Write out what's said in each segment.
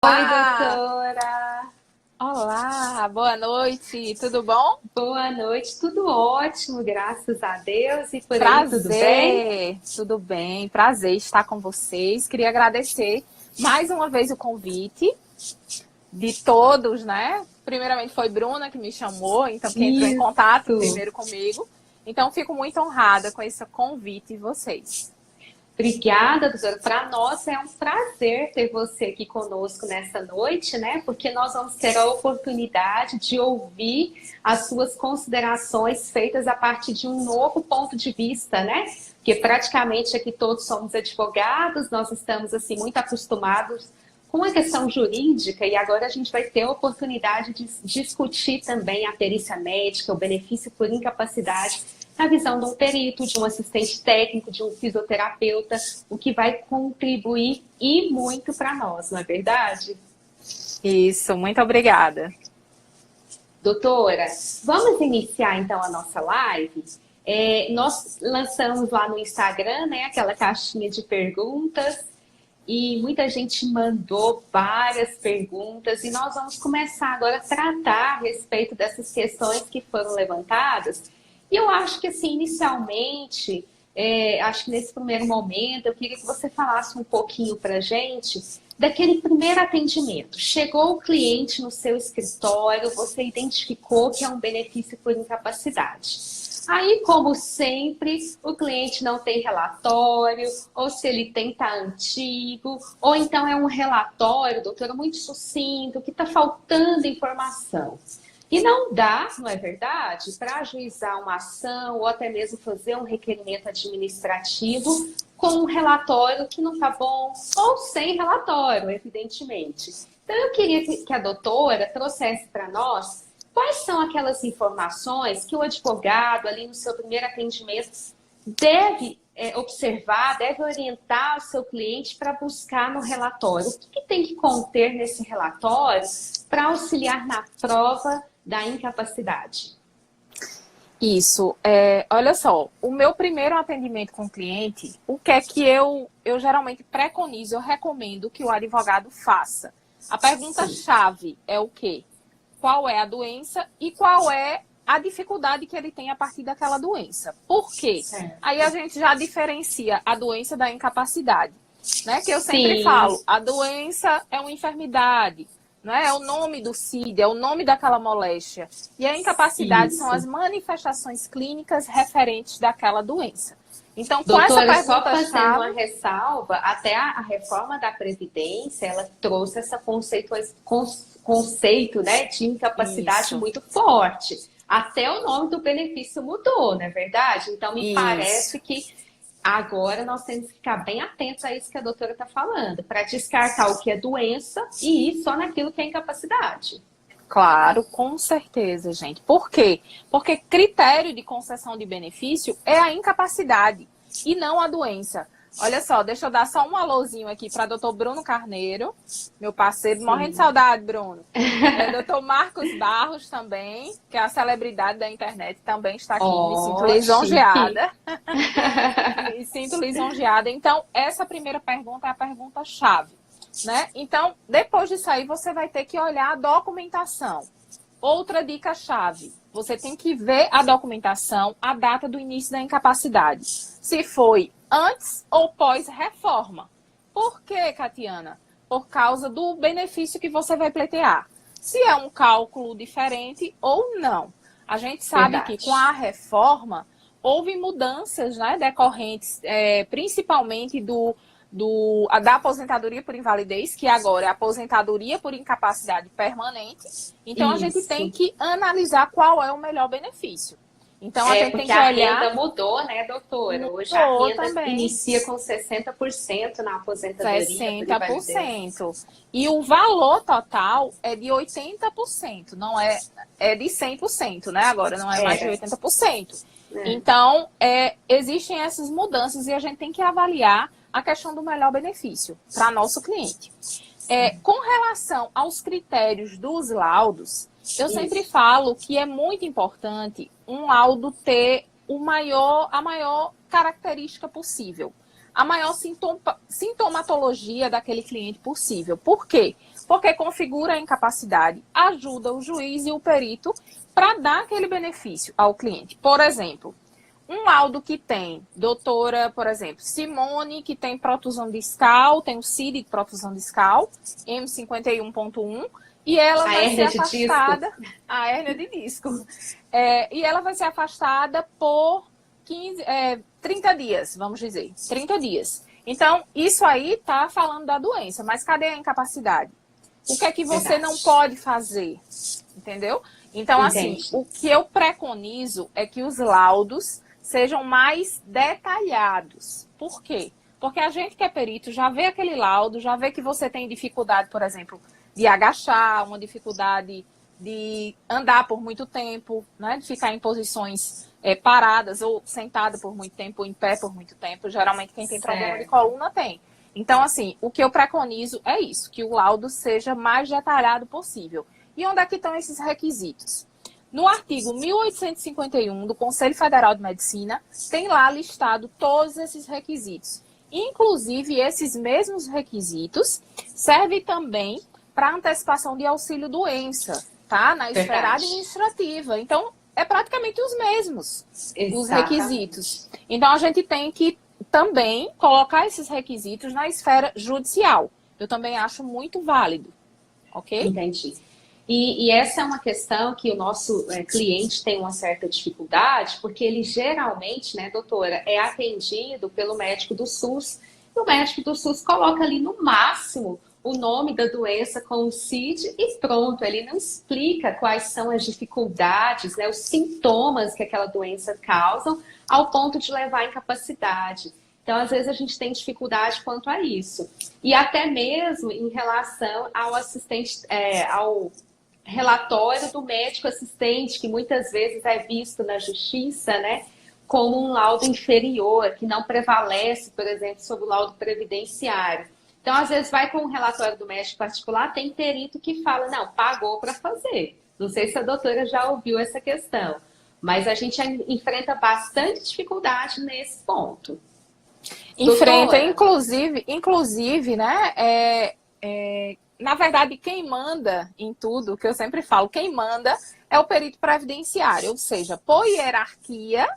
Oi, Olá! doutora. Olá, boa noite, tudo bom? Boa noite. Tudo ótimo, graças a Deus. E por aí, tudo bem? Prazer, tudo bem, prazer estar com vocês. Queria agradecer mais uma vez o convite de todos, né? Primeiramente foi Bruna que me chamou, então que entrou em contato Isso. primeiro comigo. Então fico muito honrada com esse convite de vocês. Obrigada, doutora. Para nós é um prazer ter você aqui conosco nessa noite, né? Porque nós vamos ter a oportunidade de ouvir as suas considerações feitas a partir de um novo ponto de vista, né? Porque praticamente aqui todos somos advogados, nós estamos assim muito acostumados com a questão jurídica e agora a gente vai ter a oportunidade de discutir também a perícia médica, o benefício por incapacidade na visão de um perito, de um assistente técnico, de um fisioterapeuta, o que vai contribuir e muito para nós, não é verdade? Isso, muito obrigada. Doutora, vamos iniciar então a nossa live. Nós lançamos lá no Instagram, né, aquela caixinha de perguntas e muita gente mandou várias perguntas e nós vamos começar agora a tratar a respeito dessas questões que foram levantadas. E eu acho que, assim, inicialmente, acho que nesse primeiro momento, eu queria que você falasse um pouquinho para a gente daquele primeiro atendimento. Chegou o cliente no seu escritório, você identificou que é um benefício por incapacidade. Aí, como sempre, o cliente não tem relatório, ou se ele tem, tá antigo, ou então é um relatório, doutora, muito sucinto, que está faltando informação. E não dá, não é verdade, para ajuizar uma ação ou até mesmo fazer um requerimento administrativo com um relatório que não está bom ou sem relatório, evidentemente. Então, eu queria que a doutora trouxesse para nós quais são aquelas informações que o advogado, ali no seu primeiro atendimento, deve observar, deve orientar o seu cliente para buscar no relatório. O que tem que conter nesse relatório para auxiliar na prova da incapacidade? Isso, olha só, o meu primeiro atendimento com o cliente, o que é que eu geralmente preconizo, eu recomendo que o advogado faça? A pergunta-chave é o quê? Qual é a doença e qual é a dificuldade que ele tem a partir daquela doença? Por quê? Aí a gente já diferencia a doença da incapacidade, né? Que eu sempre falo, a doença é uma enfermidade, né? É o nome do CID, é o nome daquela moléstia. E a incapacidade são as manifestações clínicas referentes daquela doença. Então, com essa Doutora, só fazendo pergunta-chave... uma ressalva, até a reforma da Previdência, ela trouxe esse conceito, né, de incapacidade muito forte. Até o nome do benefício mudou, não é verdade? Então, me parece que agora nós temos que ficar bem atentos a isso que a doutora está falando, para descartar o que é doença e ir só naquilo que é incapacidade. Claro, com certeza, gente. Por quê? Porque critério de concessão de benefício é a incapacidade e não a doença. Olha só, deixa eu dar só um alôzinho aqui para doutor Bruno Carneiro, meu parceiro, morrendo de saudade, Bruno. Doutor Marcos Barros também, que é a celebridade da internet, também está aqui. Me sinto lisonjeada. Me sinto lisonjeada. Então, essa primeira pergunta é a pergunta-chave, né? Então, depois disso aí, você vai ter que olhar a documentação. Outra dica-chave, você tem que ver a documentação, a data do início da incapacidade. Se foi antes ou pós-reforma. Por quê, Catiana? Por causa do benefício que você vai pleitear. Se é um cálculo diferente ou não. A gente sabe que com a reforma houve mudanças, né, decorrentes principalmente da aposentadoria por invalidez, que agora é a aposentadoria por incapacidade permanente. Então, a gente tem que analisar qual é o melhor benefício. Então, a gente tem que olhar... Porque a renda mudou, né, doutora? Hoje a renda também inicia com 60% na aposentadoria 60%. Por invalidez. E o valor total é de 80%, não é de 100%, né? Agora não é mais de 80%. Então, existem essas mudanças e a gente tem que avaliar a questão do melhor benefício para nosso cliente. Com relação aos critérios dos laudos, eu sempre falo que é muito importante um laudo ter a maior característica possível. a maior sintomatologia daquele cliente possível. Por quê? Porque configura a incapacidade, ajuda o juiz e o perito para dar aquele benefício ao cliente. Por exemplo, um laudo que tem, doutora, por exemplo, Simone, que tem protusão discal, tem o CID de protusão discal, M51.1, e ela vai ser afastada, a hérnia de disco, e ela vai ser afastada por 30 dias, vamos dizer, 30 dias. Então, isso aí está falando da doença, mas cadê a incapacidade? O que é que você não pode fazer? Entendeu? Então, assim, o que eu preconizo é que os laudos sejam mais detalhados. Por quê? Porque a gente que é perito já vê aquele laudo, já vê que você tem dificuldade, por exemplo, de agachar, uma dificuldade de andar por muito tempo, né? De ficar em posições paradas ou sentada por muito tempo, ou em pé por muito tempo. Geralmente quem tem problema de coluna tem. Então, assim, o que eu preconizo é isso, que o laudo seja mais detalhado possível. E onde é que estão esses requisitos? No artigo 1851 do Conselho Federal de Medicina, tem lá listado todos esses requisitos. Inclusive, esses mesmos requisitos servem também para antecipação de auxílio-doença, tá? Na esfera administrativa. Então, é praticamente os mesmos, os requisitos. Então, a gente tem que também colocar esses requisitos na esfera judicial. Eu também acho muito válido, ok? Entendi. E essa é uma questão que o nosso cliente tem uma certa dificuldade, porque ele geralmente, né, doutora, é atendido pelo médico do SUS. E o médico do SUS coloca ali no máximo o nome da doença com o CID e pronto. Ele não explica quais são as dificuldades, né, os sintomas que aquela doença causa, ao ponto de levar à incapacidade. Então, às vezes, a gente tem dificuldade quanto a isso. E até mesmo em relação ao assistente, ao relatório do médico assistente, que muitas vezes é visto na justiça, né, como um laudo inferior, que não prevalece, por exemplo, sobre o laudo previdenciário. Então, às vezes, vai com o relatório do médico particular, tem perito que fala, não, pagou para fazer. Não sei se a doutora já ouviu essa questão, mas a gente enfrenta bastante dificuldade nesse ponto. Enfrenta, inclusive, né, na verdade, quem manda em tudo, que eu sempre falo, quem manda é o perito previdenciário, ou seja, por hierarquia,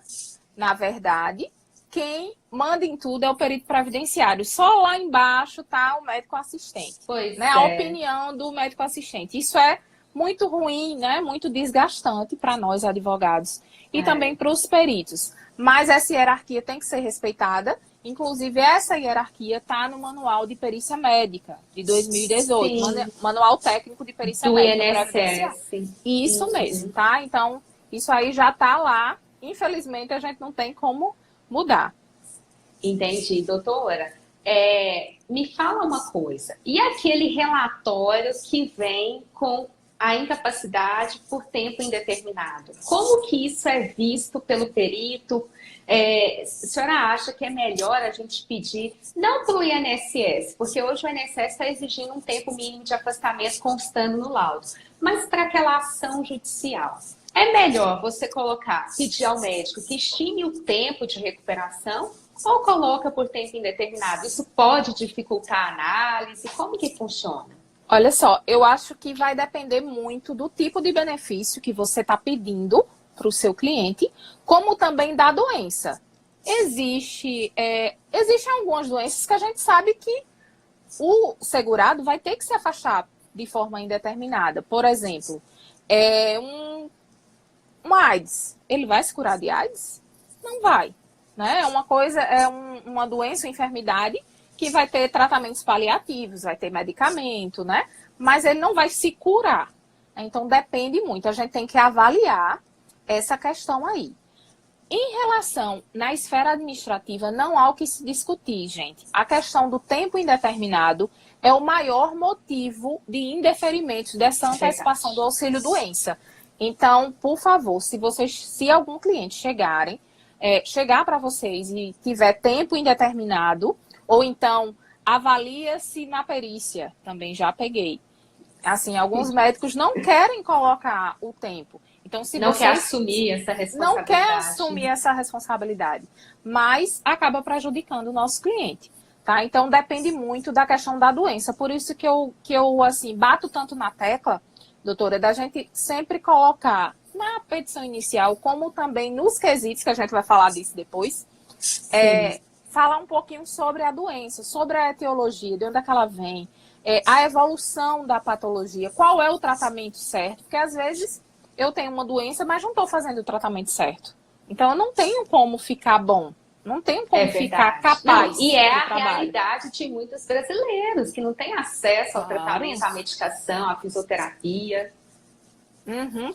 na verdade, quem manda em tudo é o perito previdenciário. Só lá embaixo está o médico assistente, né? A opinião do médico assistente. Isso é muito ruim, né? Muito desgastante para nós advogados e também para os peritos. Mas essa hierarquia tem que ser respeitada. Inclusive, essa hierarquia está no Manual de Perícia Médica, de 2018. Manual Técnico de Perícia Médica. Do INSS. Isso mesmo, tá? Então, isso aí já está lá. Infelizmente, a gente não tem como mudar. Entendi, doutora. Me fala uma coisa. E aquele relatório que vem com a incapacidade por tempo indeterminado? Como que isso é visto pelo perito? A senhora acha que é melhor a gente pedir, não para o INSS, porque hoje o INSS está exigindo um tempo mínimo de afastamento constando no laudo, mas para aquela ação judicial? É melhor você pedir ao médico que estime o tempo de recuperação ou coloca por tempo indeterminado? Isso pode dificultar a análise? Como que funciona? Olha só, eu acho que vai depender muito do tipo de benefício que você está pedindo para o seu cliente, como também da doença. Existem algumas doenças que a gente sabe que o segurado vai ter que se afastar de forma indeterminada. Por exemplo, uma AIDS. Ele vai se curar de AIDS? Não vai. Né? Uma doença ou enfermidade que vai ter tratamentos paliativos, vai ter medicamento, né? Mas ele não vai se curar. Então, depende muito. A gente tem que avaliar essa questão aí. Em relação na esfera administrativa, não há o que se discutir, gente. A questão do tempo indeterminado é o maior motivo de indeferimentos dessa antecipação do auxílio-doença. Então, por favor, se algum cliente chegar para vocês e tiver tempo indeterminado, ou então avalia-se na perícia, também já peguei. Assim, alguns médicos não querem colocar o tempo. Então, se Não você quer assumir essa responsabilidade. não quer assumir essa responsabilidade, mas acaba prejudicando o nosso cliente, tá? Então, depende muito da questão da doença. Por isso que eu assim, bato tanto na tecla, doutora, da gente sempre colocar na petição inicial, como também nos quesitos, que a gente vai falar disso depois, falar um pouquinho sobre a doença, sobre a etiologia, de onde é que ela vem, a evolução da patologia, qual é o tratamento certo, porque às vezes eu tenho uma doença, mas não estou fazendo o tratamento certo. Então eu não tenho como ficar bom, não tenho como ficar capaz. Não, e é a realidade de muitos brasileiros que não têm acesso ao tratamento, à medicação, à fisioterapia.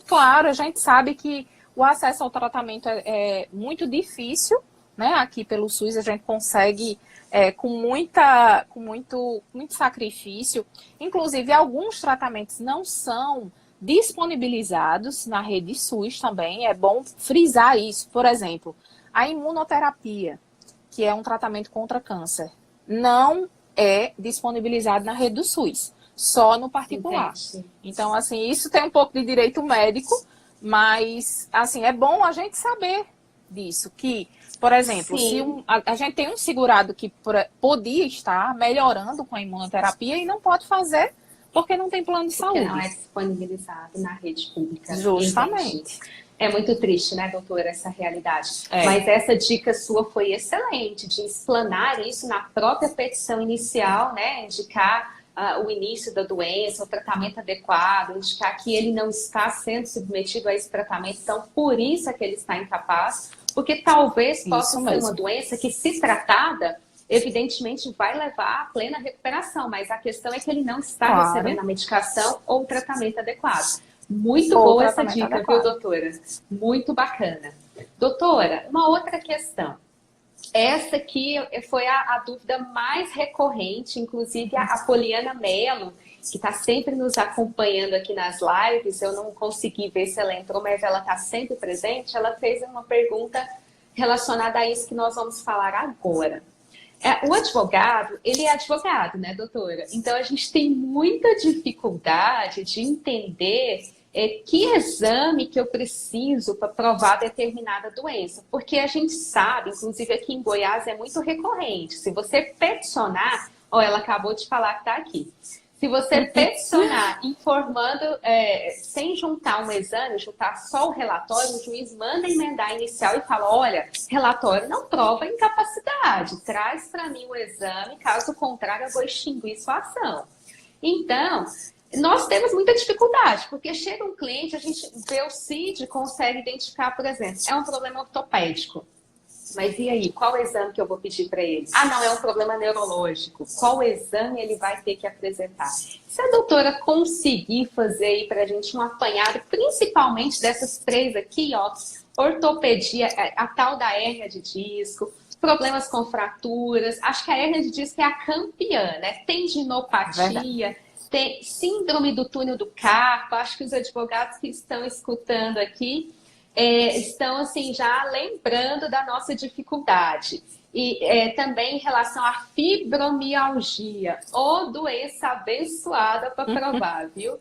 Claro, a gente sabe que o acesso ao tratamento é muito difícil, né? Aqui pelo SUS a gente consegue com muito sacrifício. Inclusive, alguns tratamentos não são disponibilizados na rede SUS também. É bom frisar isso. Por exemplo, a imunoterapia, que é um tratamento contra câncer, não é disponibilizado na rede do SUS, só no particular. Entendi. Então, assim, isso tem um pouco de direito médico, mas, assim, é bom a gente saber disso, que, por exemplo, se a gente tem um segurado que podia estar melhorando com a imunoterapia e não pode fazer porque não tem plano de saúde. Porque não é disponibilizado na rede pública. Justamente. Entendi. É muito triste, né, doutora, essa realidade. Mas essa dica sua foi excelente, de explanar isso na própria petição inicial, né, indicar o início da doença, o tratamento adequado, indicar que ele não está sendo submetido a esse tratamento, então por isso é que ele está incapaz, porque talvez possa ser uma doença que, se tratada, evidentemente vai levar à plena recuperação, mas a questão é que ele não está recebendo a medicação ou o tratamento adequado. Muito boa essa dica, viu, doutora? Muito bacana. Doutora, uma outra questão. Essa aqui foi a dúvida mais recorrente, inclusive a Poliana Mello, que está sempre nos acompanhando aqui nas lives, eu não consegui ver se ela entrou, mas ela está sempre presente, ela fez uma pergunta relacionada a isso que nós vamos falar agora. O advogado, ele é advogado, né, doutora? Então, a gente tem muita dificuldade de entender que exame que eu preciso para provar determinada doença. Porque a gente sabe, inclusive aqui em Goiás é muito recorrente. Se você peticionar, ela acabou de falar que está aqui. Se você peticionar informando, sem juntar um exame, juntar só o relatório, o juiz manda emendar inicial e fala, olha, relatório não prova incapacidade, traz para mim o exame, caso contrário eu vou extinguir sua ação. Então, nós temos muita dificuldade, porque chega um cliente, a gente vê o CID, consegue identificar, por exemplo, é um problema ortopédico. Mas e aí, qual exame que eu vou pedir para ele? Ah, não, é um problema neurológico. Qual exame ele vai ter que apresentar? Se a doutora conseguir fazer aí para a gente um apanhado, principalmente dessas três aqui, ó, ortopedia, a tal da hérnia de disco, problemas com fraturas, acho que a hérnia de disco é a campeã, né? Tendinopatia, tem síndrome do túnel do carpo, acho que os advogados que estão escutando aqui estão assim já lembrando da nossa dificuldade. E também em relação à fibromialgia, ou doença abençoada para provar, viu?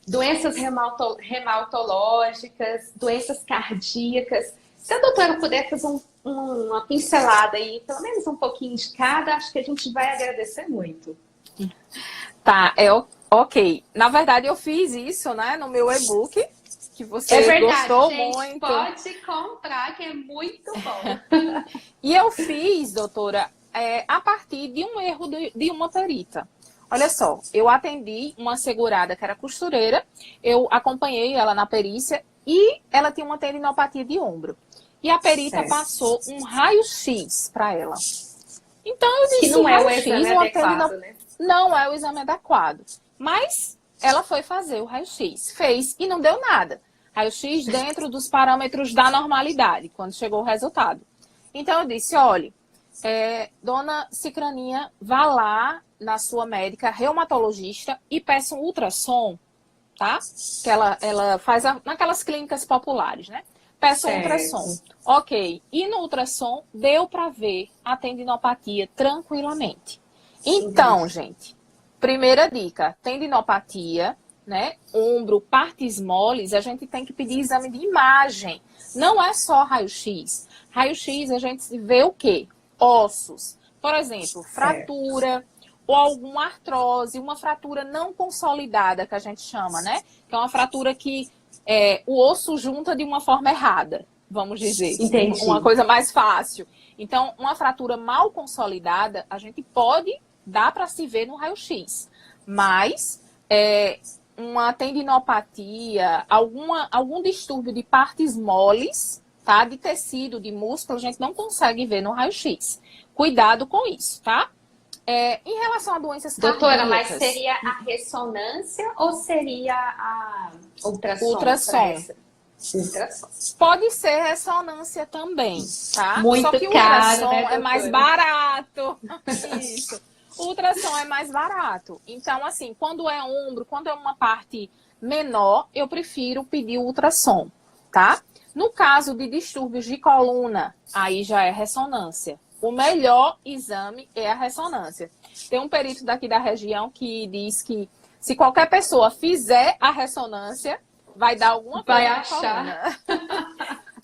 Doenças reumatológicas, doenças cardíacas. Se a doutora puder fazer uma pincelada aí, pelo menos um pouquinho de cada, acho que a gente vai agradecer muito. Tá, ok. Na verdade, eu fiz isso, né, no meu e-book, que você gostou gente, muito. Pode comprar, que é muito bom. E eu fiz, doutora, a partir de um erro de uma perita. Olha só, eu atendi uma segurada que era costureira, eu acompanhei ela na perícia e ela tinha uma tendinopatia de ombro. E a perita passou um raio-x para ela. Então eu disse, que não é o exame adequado, né? Não é o exame adequado. Mas ela foi fazer o raio-x, fez e não deu nada. Raio-x dentro dos parâmetros da normalidade, quando chegou o resultado. Então eu disse, olha, dona Cicraninha, vá lá na sua médica reumatologista e peça um ultrassom, tá? Que ela faz naquelas clínicas populares, né? Peça um ultrassom. Ok. E no ultrassom deu para ver a tendinopatia tranquilamente. Então, gente, primeira dica, tendinopatia né, ombro, partes moles, a gente tem que pedir exame de imagem. Não é só raio-x. Raio-x a gente vê o quê? Ossos. Por exemplo, fratura ou alguma artrose, uma fratura não consolidada, que a gente chama, né? Que é uma fratura que o osso junta de uma forma errada, vamos dizer. Entendi. Uma coisa mais fácil. Então, uma fratura mal consolidada, a gente dá para se ver no raio-x. Mas uma tendinopatia, algum distúrbio de partes moles, tá? De tecido, de músculo, a gente não consegue ver no raio-x. Cuidado com isso, tá? Em relação a doenças Doutora, cardíacas... mas seria a ressonância ou seria a ultrassom? Ultrassom. Pode ser ressonância também, tá? Muito Só que o caro, ultrassom né, é mais barato. Isso. O ultrassom é mais barato. Então, assim, quando é ombro, quando é uma parte menor, eu prefiro pedir o ultrassom, tá? No caso de distúrbios de coluna, aí já é ressonância. O melhor exame é a ressonância. Tem um perito daqui da região que diz que se qualquer pessoa fizer a ressonância, vai dar alguma coisa vai na achar. coluna.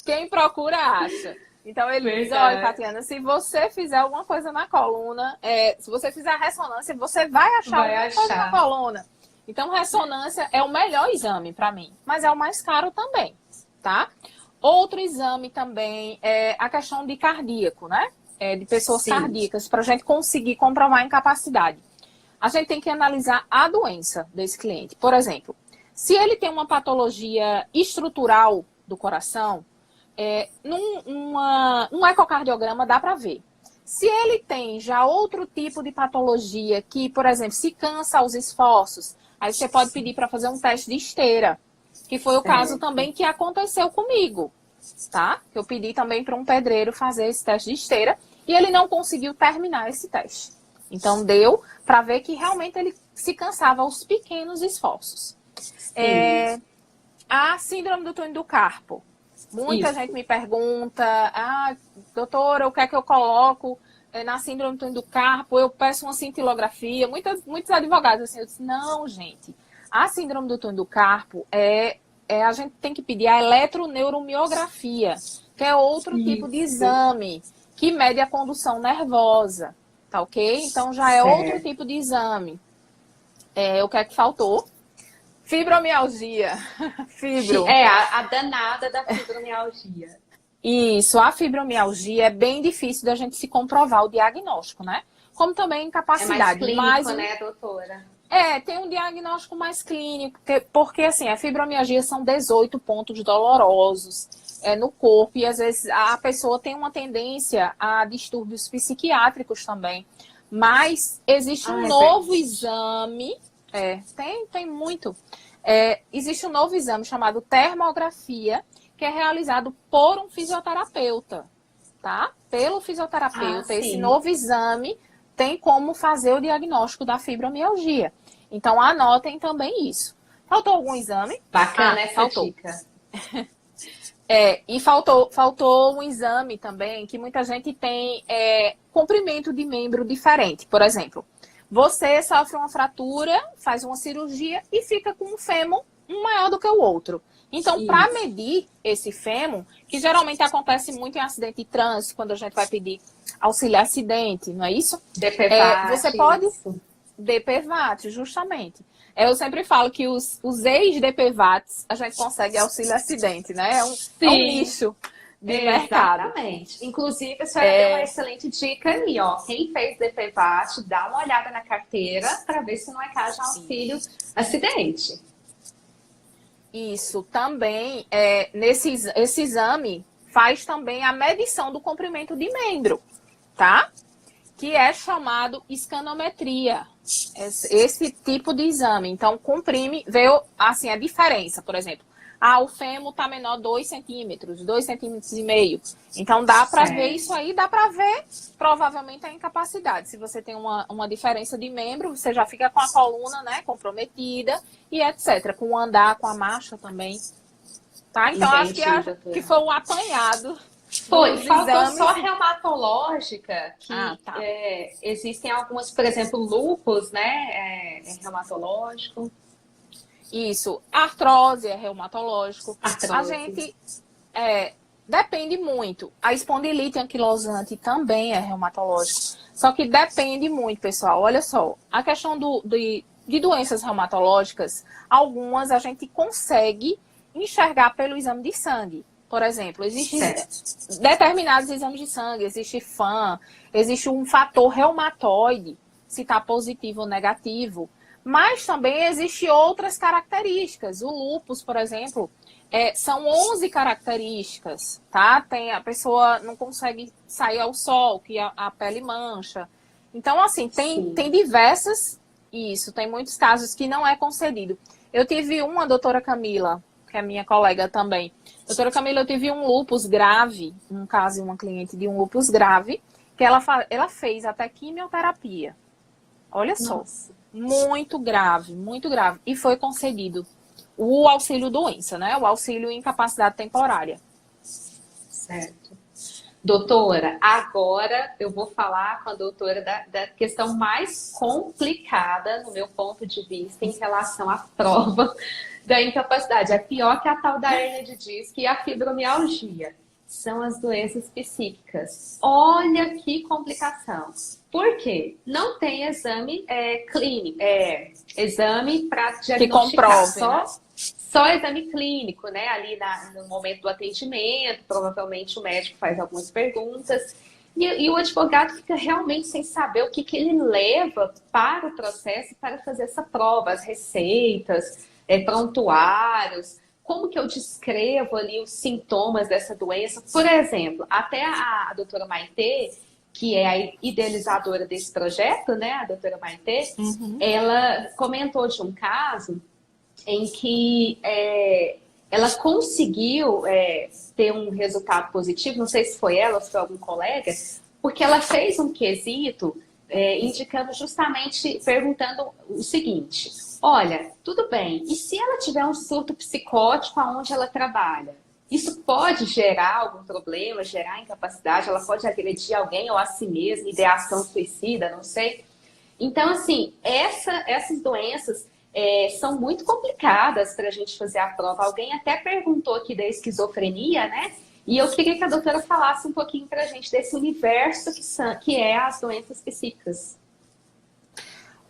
Quem procura, acha. Então ele diz, Verdade. olha, Tatiana, se você fizer alguma coisa na coluna, se você fizer a ressonância, você vai achar alguma coisa na coluna. Então, ressonância é o melhor exame para mim, mas é o mais caro também, tá? Outro exame também é a questão de cardíaco, né? De pessoas cardíacas, para a gente conseguir comprovar a incapacidade. A gente tem que analisar a doença desse cliente. Por exemplo, se ele tem uma patologia estrutural do coração, num ecocardiograma dá para ver. Se ele tem já outro tipo de patologia que, por exemplo, se cansa aos esforços, aí você pode pedir para fazer um teste de esteira, que foi o caso também que aconteceu comigo, tá? Eu pedi também para um pedreiro fazer esse teste de esteira e ele não conseguiu terminar esse teste. Então, deu para ver que realmente ele se cansava aos pequenos esforços. A síndrome do túnel do carpo. Muita gente me pergunta, doutora, o que é que eu coloco na síndrome do túnel do carpo? Eu peço uma cintilografia. Muitos advogados assim, eu disse, não, gente. A síndrome do túnel do carpo a gente tem que pedir a eletroneuromiografia, que é outro tipo de exame que mede a condução nervosa, tá ok? Então já é outro tipo de exame. O que é que faltou? Fibromialgia. A danada da fibromialgia. Isso, a fibromialgia é bem difícil da gente se comprovar o diagnóstico, né? Como também incapacidade. É mais clínico, né, doutora? Tem um diagnóstico mais clínico, porque assim, a fibromialgia são 18 pontos dolorosos no corpo e às vezes a pessoa tem uma tendência a distúrbios psiquiátricos também. Mas existe um novo exame, tem muito. Existe um novo exame chamado termografia, que é realizado por um fisioterapeuta, tá? Pelo fisioterapeuta, esse novo exame tem como fazer o diagnóstico da fibromialgia. Então, anotem também isso. Faltou algum exame? Bacana essa dica. E faltou um exame também, que muita gente tem comprimento de membro diferente. Por exemplo, você sofre uma fratura, faz uma cirurgia e fica com um fêmur um maior do que o outro. Então, para medir esse fêmur, que geralmente acontece muito em acidente de trânsito, quando a gente vai pedir auxílio acidente, não é isso? DPVAT. Você pode... DPVAT, justamente. Eu sempre falo que os ex-DPVATs a gente consegue auxílio acidente, né? É um nicho de mercado. Exatamente. Inclusive, a senhora deu uma excelente dica aí, ó. Quem fez DPVAT, dá uma olhada na carteira para ver se não é caso de auxílio acidente. Isso, também, esse exame faz também a medição do comprimento de membro, tá? Que é chamado escanometria, esse tipo de exame. Então, comprime, vê assim, a diferença, por exemplo. O fêmur está menor 2 centímetros, 2,5 centímetros. Então, dá para ver isso aí, dá para ver provavelmente a incapacidade. Se você tem uma diferença de membro, você já fica com a coluna, né, comprometida e etc. Com o andar, com a marcha também. Tá? Então, entendi, acho que foi um apanhado. Faltou só reumatológica, que existem algumas, por exemplo, lúpus, né, reumatológico. Isso, artrose é reumatológico. Artrose. A gente depende muito. A espondilite anquilosante também é reumatológico. Só que depende muito, pessoal. Olha só, a questão de doenças reumatológicas, algumas a gente consegue enxergar pelo exame de sangue. Por exemplo, existem determinados exames de sangue, existe FAM, existe um fator reumatoide, se está positivo ou negativo. Mas também existem outras características. O lúpus, por exemplo, são 11 características, tá? A pessoa não consegue sair ao sol, que a pele mancha. Então, assim, tem diversas... Isso, tem muitos casos que não é concedido. Eu tive uma, doutora Camila, que é minha colega também. Doutora Camila, eu tive um lúpus grave, um caso de uma cliente de um lúpus grave, que ela fez até quimioterapia. Olha só. Nossa. Muito grave, muito grave. E foi concedido o auxílio doença, né? O auxílio incapacidade temporária. Certo. Doutora, agora eu vou falar com a doutora da questão mais complicada, no meu ponto de vista, em relação à prova da incapacidade. É pior que a tal da hérnia de disco e a fibromialgia. São as doenças psíquicas. Olha que complicação. Por quê? Não tem exame clínico, exame para diagnosticar. Que comprove, né? Só exame clínico, né? Ali no momento do atendimento, provavelmente o médico faz algumas perguntas. E o advogado fica realmente sem saber o que ele leva para o processo para fazer essa prova, as receitas, prontuários. Como que eu descrevo ali os sintomas dessa doença? Por exemplo, até a doutora Maitê, que é a idealizadora desse projeto, né? A doutora Maitê, ela comentou de um caso em que ela conseguiu ter um resultado positivo, não sei se foi ela ou se foi algum colega, porque ela fez um quesito indicando justamente, perguntando o seguinte: olha, tudo bem, e se ela tiver um surto psicótico aonde ela trabalha? Isso pode gerar algum problema, gerar incapacidade, ela pode agredir alguém ou a si mesma, ideação suicida, não sei. Então, assim, essas doenças são muito complicadas para a gente fazer a prova. Alguém até perguntou aqui da esquizofrenia, né? E eu queria que a doutora falasse um pouquinho para a gente desse universo que é as doenças psíquicas.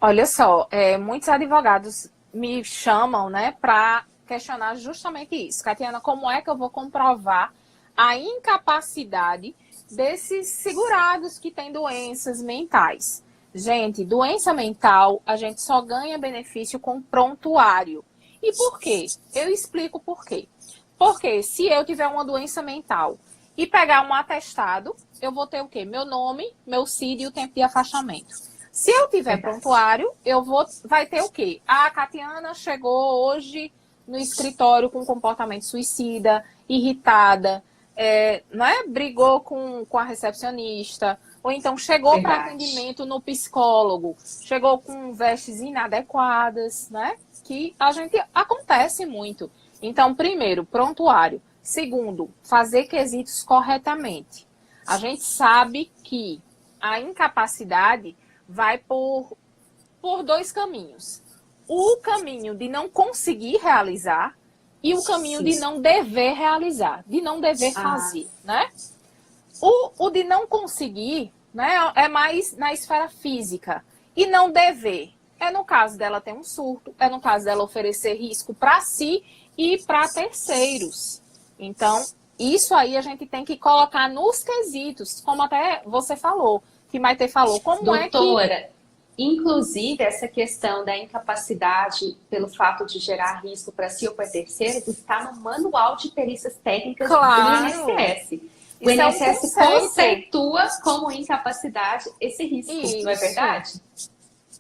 Olha só, muitos advogados me chamam, né, para questionar justamente isso. Catiana, como é que eu vou comprovar a incapacidade desses segurados que têm doenças mentais? Gente, doença mental, a gente só ganha benefício com prontuário. E por quê? Eu explico por quê. Porque se eu tiver uma doença mental e pegar um atestado, eu vou ter o quê? Meu nome, meu CID e o tempo de afastamento. Se eu tiver prontuário, vai ter o quê? A Catiana chegou hoje no escritório com comportamento suicida, irritada, brigou com a recepcionista, ou então chegou para atendimento no psicólogo, chegou com vestes inadequadas, né? Que acontece muito. Então, primeiro, prontuário. Segundo, fazer quesitos corretamente. A gente sabe que a incapacidade vai por dois caminhos. O caminho de não conseguir realizar e o caminho de não dever realizar, de não dever fazer, né? O de não conseguir, né, é mais na esfera física. E não dever é no caso dela ter um surto, é no caso dela oferecer risco para si e para terceiros. Então, isso aí a gente tem que colocar nos quesitos, como até você falou, que Maite falou. Como doutora, inclusive essa questão da incapacidade pelo fato de gerar risco para si ou para terceiros está no manual de perícias técnicas do INSS. O INSS conceitua como incapacidade esse risco, não é verdade?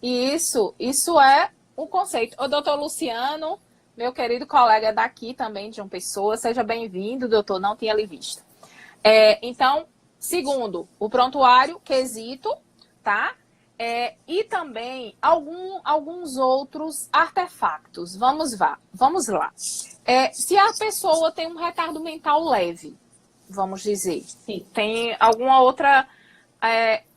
Isso é um conceito. O doutor Luciano, meu querido colega daqui também de João Pessoa, seja bem-vindo, doutor, não tinha lhe visto. Então, segundo, o prontuário, quesito, tá? E também alguns outros artefatos. Vamos lá. Se a pessoa tem um retardo mental leve, vamos dizer, tem alguma outra...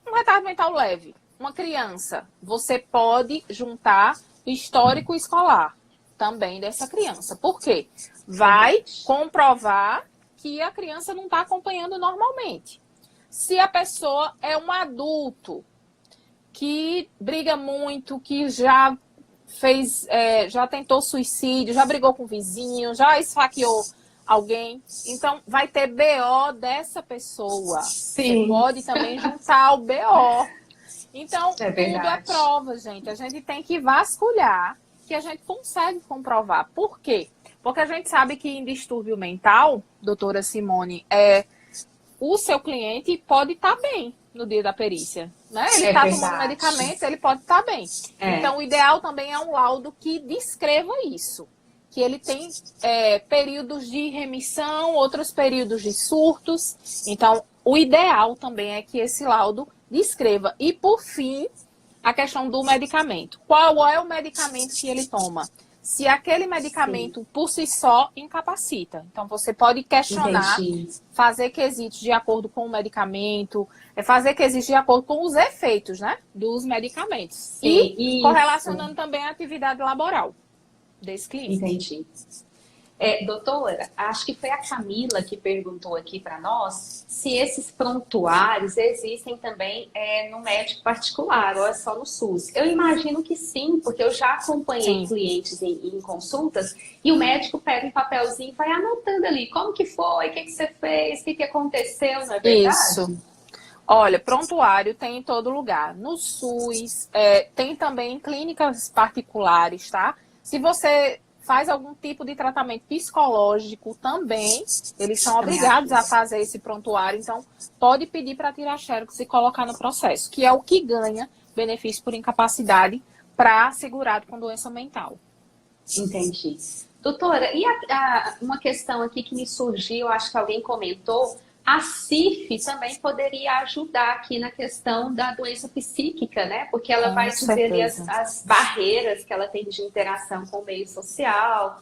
um retardo mental leve, uma criança, você pode juntar o histórico escolar. também dessa criança. Por quê? Vai comprovar que a criança não está acompanhando normalmente. Se a pessoa é um adulto que briga muito, que já fez, já tentou suicídio, já brigou com o vizinho, já esfaqueou alguém, então vai ter BO dessa pessoa. Sim. Você pode também juntar o BO. Então, tudo verdade. é prova, gente. A gente tem que vasculhar, que a gente consegue comprovar. Por quê? Porque a gente sabe que em distúrbio mental, doutora Simone, o seu cliente pode estar bem no dia da perícia, né? Ele está tomando medicamento, ele pode estar bem. Então, o ideal também é um laudo que descreva isso. Que ele tem períodos de remissão, outros períodos de surtos. Então, o ideal também é que esse laudo descreva. E, por fim, a questão do medicamento. Qual é o medicamento que ele toma? Se aquele medicamento, por si só, incapacita. Então, você pode questionar, fazer quesitos de acordo com o medicamento, fazer quesitos de acordo com os efeitos, né, dos medicamentos. Sim, e correlacionando também a atividade laboral desse cliente. Entendi. Doutora, acho que foi a Camila que perguntou aqui para nós se esses prontuários existem também no médico particular ou é só no SUS. Eu imagino que sim, porque eu já acompanhei clientes em consultas e o médico pega um papelzinho e vai anotando ali como que foi, o que você fez, o que aconteceu, não é verdade? Isso. Olha, prontuário tem em todo lugar. No SUS, tem também em clínicas particulares, tá? Se você faz algum tipo de tratamento psicológico também, eles são obrigados a fazer esse prontuário, então pode pedir para tirar xerox e colocar no processo, que é o que ganha benefício por incapacidade para segurado com doença mental. Entendi. Doutora, e uma questão aqui que me surgiu, acho que alguém comentou, a CIF também poderia ajudar aqui na questão da doença psíquica, né? Porque ela vai dizer ali as barreiras que ela tem de interação com o meio social,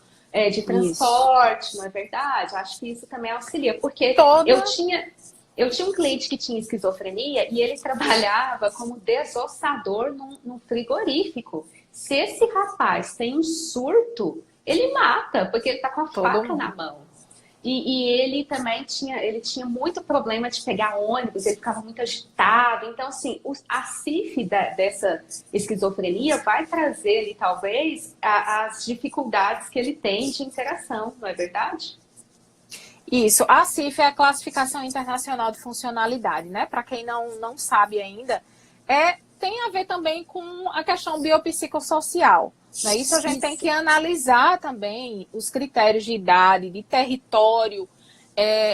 de transporte, não é verdade? Acho que isso também auxilia, porque eu tinha um cliente que tinha esquizofrenia e ele trabalhava como desossador num frigorífico. Se esse rapaz tem um surto, ele mata, porque ele tá com a faca na mão. E ele também tinha muito problema de pegar ônibus, ele ficava muito agitado. Então, assim, a CIF dessa esquizofrenia vai trazer ali, talvez, as dificuldades que ele tem de interação, não é verdade? Isso. A CIF é a Classificação Internacional de Funcionalidade, né? Para quem não sabe ainda, tem a ver também com a questão biopsicossocial. Né? Isso a gente tem que analisar também os critérios de idade, de território.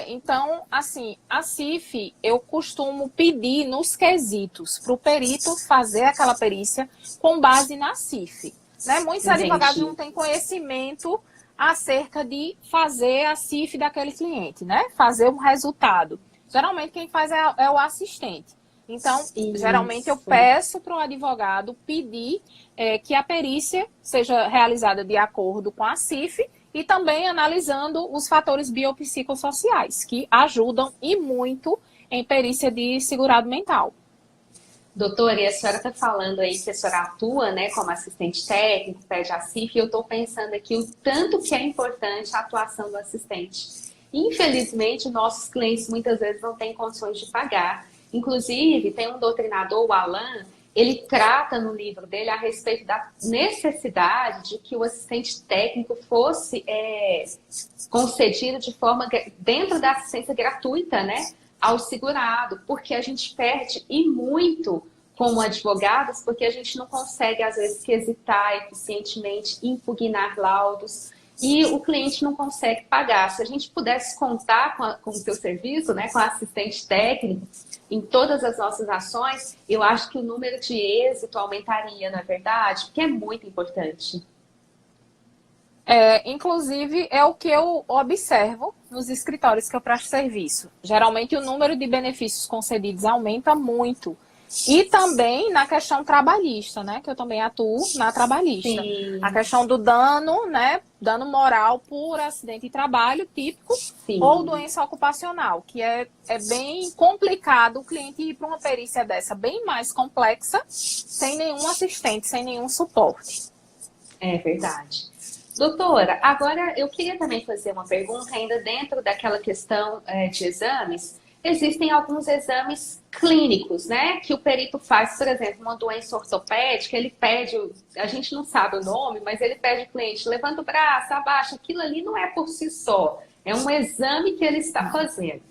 Então, assim, a CIF, eu costumo pedir nos quesitos para o perito fazer aquela perícia com base na CIF. Né? Muitos advogados não têm conhecimento acerca de fazer a CIF daquele cliente, né? Fazer um resultado. Geralmente quem faz é o assistente. Então, geralmente eu peço para o advogado pedir que a perícia seja realizada de acordo com a CIF e também analisando os fatores biopsicossociais, que ajudam e muito em perícia de segurado mental. Doutora, e a senhora está falando aí que a senhora atua, né, como assistente técnico, pede a CIF, e eu estou pensando aqui o tanto que é importante a atuação do assistente. Infelizmente, nossos clientes muitas vezes não têm condições de pagar. Inclusive, tem um doutrinador, o Alan, ele trata no livro dele a respeito da necessidade de que o assistente técnico fosse concedido de forma dentro da assistência gratuita, né, ao segurado, porque a gente perde e muito como advogados, porque a gente não consegue, às vezes, quesitar eficientemente, impugnar laudos, e o cliente não consegue pagar. Se a gente pudesse contar com o seu serviço, né, com assistente técnico, em todas as nossas ações, eu acho que o número de êxito aumentaria, não é verdade? Porque é muito importante. Inclusive, é o que eu observo nos escritórios que eu presto serviço. Geralmente, o número de benefícios concedidos aumenta muito. E também na questão trabalhista, né? Que eu também atuo na trabalhista. Sim. A questão do dano, né? Dano moral por acidente de trabalho típico. Sim. Ou doença ocupacional, que é bem complicado o cliente ir para uma perícia dessa, bem mais complexa, sem nenhum assistente, sem nenhum suporte. É verdade. Doutora, agora eu queria também fazer uma pergunta ainda dentro daquela questão de exames. Existem alguns exames clínicos, né? Que o perito faz, por exemplo, uma doença ortopédica, ele pede, a gente não sabe o nome, mas ele pede ao cliente, levanta o braço, abaixa, aquilo ali não é por si só, é um exame que ele está fazendo.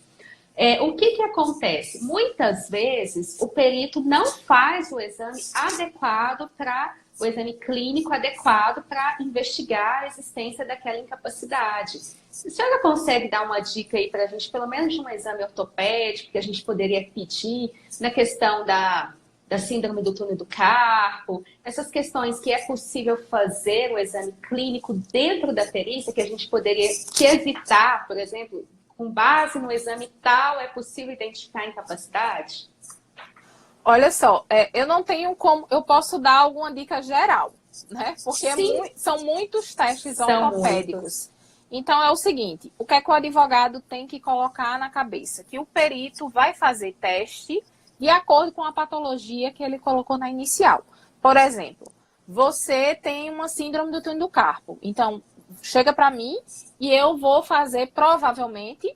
O que acontece? Muitas vezes o perito não faz o exame adequado para o exame clínico adequado para investigar a existência daquela incapacidade. A senhora consegue dar uma dica aí para a gente, pelo menos de um exame ortopédico que a gente poderia pedir na questão da síndrome do túnel do carpo, essas questões que é possível fazer o exame clínico dentro da perícia, que a gente poderia evitar, por exemplo, com base no exame tal, é possível identificar a incapacidade? Olha só, eu não tenho como, eu posso dar alguma dica geral, né? Porque são muitos testes ortopédicos. Então é o seguinte, o que é que o advogado tem que colocar na cabeça? Que o perito vai fazer teste de acordo com a patologia que ele colocou na inicial. Por exemplo, você tem uma síndrome do túnel do carpo. Então, chega para mim e eu vou fazer provavelmente,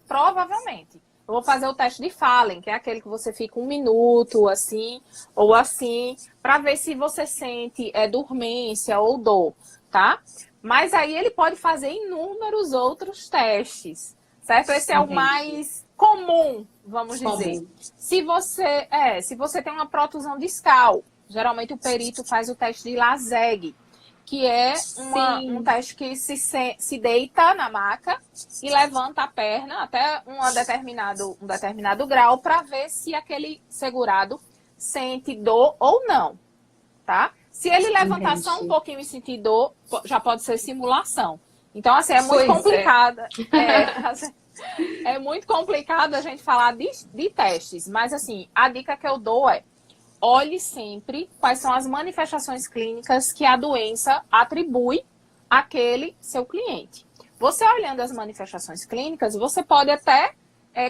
eu vou fazer o teste de Fallen, que é aquele que você fica 1 minuto, assim, ou assim, para ver se você sente dormência ou dor, tá? Mas aí ele pode fazer inúmeros outros testes, certo? Esse é o mais comum, vamos dizer. Se você tem uma protusão discal, geralmente o perito faz o teste de Laseg, que é um teste que se deita na maca e levanta a perna até um determinado grau para ver se aquele segurado sente dor ou não, tá? Se ele levantar só um pouquinho e sentir dor, já pode ser simulação. Então, assim, é muito complicado. É muito complicado a gente falar de testes, mas, assim, a dica que eu dou é: olhe sempre quais são as manifestações clínicas que a doença atribui àquele seu cliente. Você olhando as manifestações clínicas, você pode até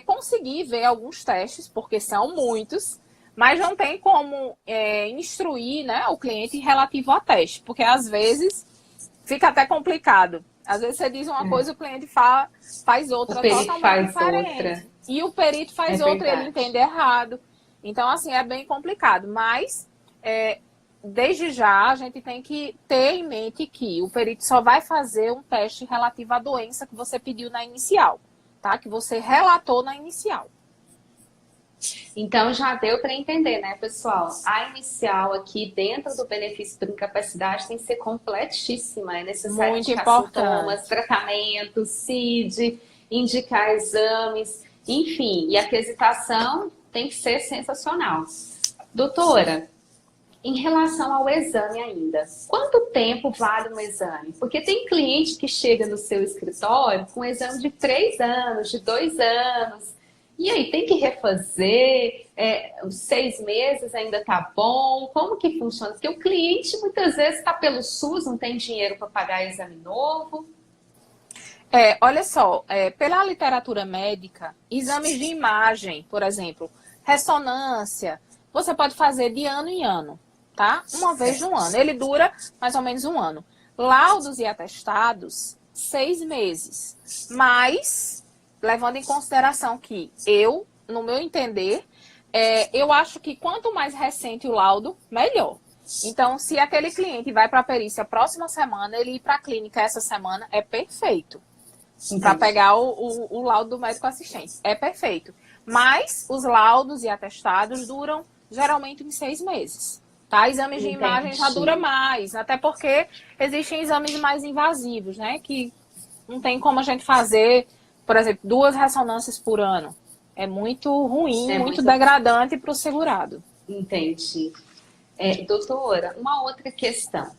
conseguir ver alguns testes, porque são muitos, mas não tem como instruir, né, o cliente relativo a teste, porque às vezes fica até complicado. Às vezes você diz uma coisa, o cliente faz outra totalmente diferente. E o perito faz outra e ele entende errado. Então, assim, é bem complicado, mas desde já a gente tem que ter em mente que o perito só vai fazer um teste relativo à doença que você pediu na inicial, tá? Que você relatou na inicial. Então, já deu para entender, né, pessoal? A inicial aqui, dentro do benefício por incapacidade, tem que ser completíssima. É necessário indicar sintomas, tratamentos, CID, indicar exames, enfim. E a aquisitação tem que ser sensacional. Doutora, em relação ao exame ainda, quanto tempo vale um exame? Porque tem cliente que chega no seu escritório com um exame de 3 anos, de 2 anos, e aí tem que refazer, 6 meses ainda tá bom? Como que funciona? Porque o cliente muitas vezes está pelo SUS, não tem dinheiro para pagar exame novo. Olha só, pela literatura médica, exames de imagem, por exemplo, ressonância, você pode fazer de ano em ano, tá? Uma vez no ano. Ele dura mais ou menos 1 ano. Laudos e atestados, 6 meses. Mas, levando em consideração que no meu entender, eu acho que quanto mais recente o laudo, melhor. Então, se aquele cliente vai para a perícia próxima semana, ele ir para a clínica essa semana, é perfeito. Para pegar o laudo do médico assistente. É perfeito. Mas os laudos e atestados duram geralmente uns 6 meses. Tá? Exames de imagem já dura mais. Até porque existem exames mais invasivos, né? Que não tem como a gente fazer, por exemplo, 2 ressonâncias por ano. É muito ruim, muito degradante para o segurado. Entendi. Doutora, uma outra questão.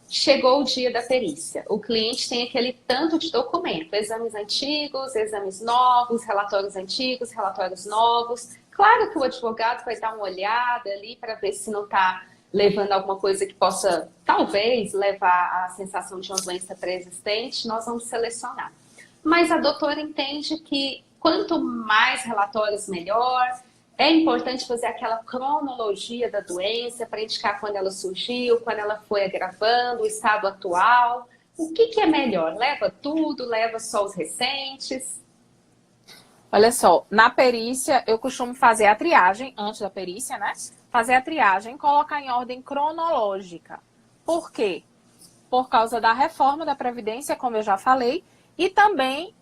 Chegou o dia da perícia. O cliente tem aquele tanto de documento, exames antigos, exames novos, relatórios antigos, relatórios novos. Claro que o advogado vai dar uma olhada ali para ver se não está levando alguma coisa que possa, talvez, levar à sensação de uma doença pré-existente. Nós vamos selecionar. Mas a doutora entende que quanto mais relatórios, melhor. É importante fazer aquela cronologia da doença para indicar quando ela surgiu, quando ela foi agravando, o estado atual. O que é melhor? Leva tudo? Leva só os recentes? Olha só, na perícia eu costumo fazer a triagem, antes da perícia, né? Fazer a triagem, colocar em ordem cronológica. Por quê? Por causa da reforma da Previdência, como eu já falei, e também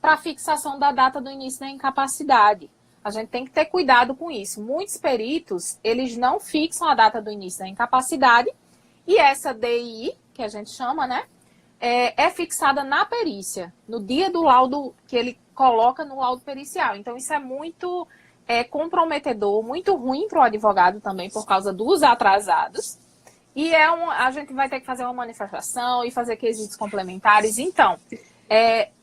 para fixação da data do início da incapacidade. A gente tem que ter cuidado com isso. Muitos peritos, eles não fixam a data do início da incapacidade e essa DI, que a gente chama, né, é fixada na perícia, no dia do laudo que ele coloca no laudo pericial. Então, isso é muito comprometedor, muito ruim para o advogado também, por causa dos atrasados. E a gente vai ter que fazer uma manifestação e fazer quesitos complementares. Então,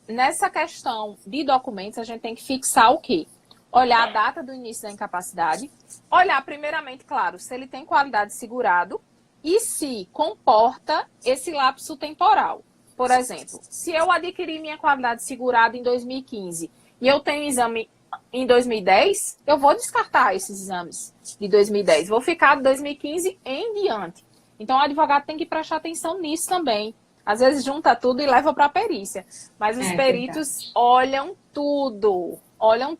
nessa questão de documentos, a gente tem que fixar o quê? Olhar a data do início da incapacidade, olhar primeiramente, claro, se ele tem qualidade de segurado e se comporta esse lapso temporal. Por exemplo, se eu adquiri minha qualidade de segurado em 2015 e eu tenho exame em 2010, eu vou descartar esses exames de 2010. Vou ficar de 2015 em diante. Então, o advogado tem que prestar atenção nisso também. Às vezes junta tudo e leva para a perícia. Mas os peritos olham tudo. Olham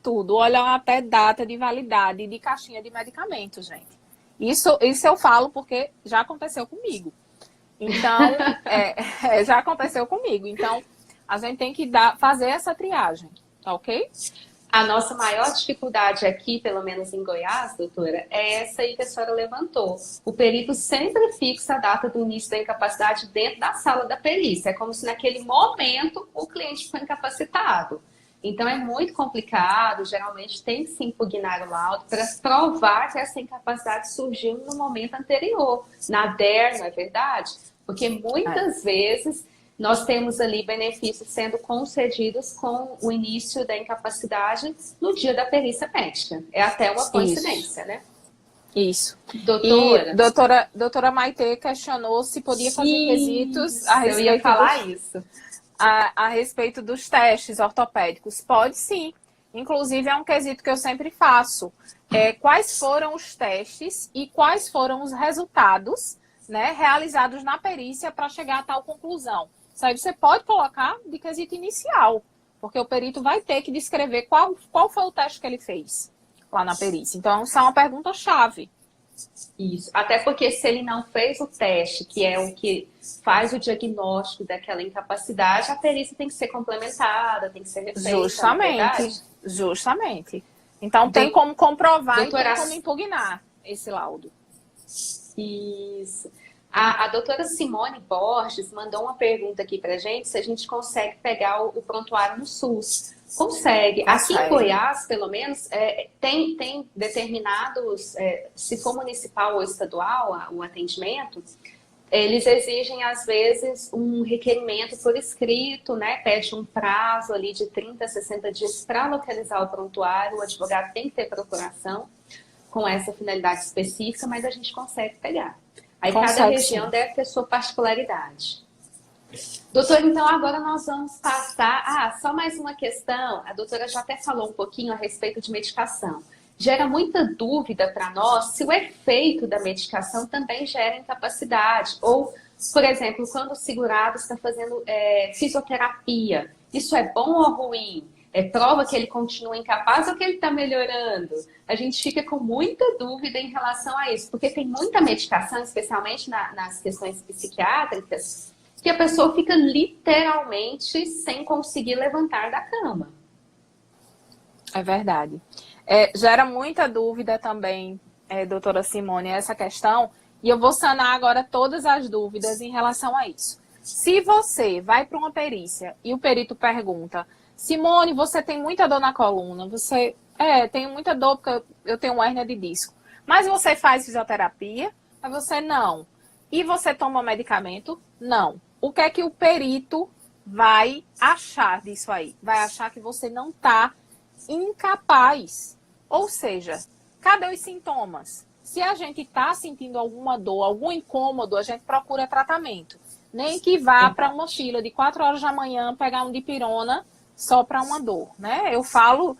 até data de validade de caixinha de medicamentos, gente. Isso eu falo porque já aconteceu comigo. Então, já aconteceu comigo. Então, a gente tem que fazer essa triagem, tá ok? A nossa maior dificuldade aqui, pelo menos em Goiás, doutora, é essa aí que a senhora levantou. O perito sempre fixa a data do início da incapacidade dentro da sala da perícia. É como se naquele momento o cliente foi incapacitado. Então é muito complicado, geralmente tem que se impugnar o laudo para provar que essa incapacidade surgiu no momento anterior, na DER, não é verdade? Porque muitas vezes nós temos ali benefícios sendo concedidos com o início da incapacidade no dia da perícia médica. É até uma coincidência, né? Isso. Doutora. E doutora Maitê questionou se podia fazer quesitos a respeito eu ia falar isso. A respeito dos testes ortopédicos. Pode sim. Inclusive, é um quesito que eu sempre faço. Quais foram os testes e quais foram os resultados, né, realizados na perícia para chegar a tal conclusão. Isso aí você pode colocar de quesito inicial, porque o perito vai ter que descrever qual foi o teste que ele fez lá na perícia. Então, isso é uma pergunta-chave. Isso. Até porque se ele não fez o teste, que é o que faz o diagnóstico daquela incapacidade, a perícia tem que ser complementada, tem que ser refeita. Justamente. Então, tem como comprovar e tem como impugnar esse laudo. Isso. A doutora Simone Borges mandou uma pergunta aqui pra gente, se a gente consegue pegar o prontuário no SUS. Consegue. Aqui em Goiás, pelo menos, tem determinados, se for municipal ou estadual, o atendimento, eles exigem, às vezes, um requerimento por escrito, né? Pede um prazo ali de 30 a 60 dias para localizar o prontuário. O advogado tem que ter procuração com essa finalidade específica, mas a gente consegue pegar. Aí cada região deve ter sua particularidade. Doutora, então agora nós vamos passar... só mais uma questão. A doutora já até falou um pouquinho a respeito de medicação. Gera muita dúvida para nós se o efeito da medicação também gera incapacidade. Ou, por exemplo, quando o segurado está fazendo fisioterapia, isso é bom ou ruim? Prova que ele continua incapaz ou que ele está melhorando? A gente fica com muita dúvida em relação a isso, porque tem muita medicação, especialmente nas questões psiquiátricas, que a pessoa fica literalmente sem conseguir levantar da cama. É verdade. Gera muita dúvida também, doutora Simone, essa questão, e eu vou sanar agora todas as dúvidas em relação a isso. Se você vai para uma perícia e o perito pergunta: Simone, você tem muita dor na coluna, tenho muita dor porque eu tenho hérnia de disco, mas você faz fisioterapia? Mas você não. E você toma medicamento? Não. O que é que o perito vai achar disso aí? Vai achar que você não está incapaz. Ou seja, cadê os sintomas? Se a gente está sentindo alguma dor, algum incômodo, a gente procura tratamento. Nem que vá para uma fila de 4 horas da manhã pegar um dipirona só para uma dor, né? Eu falo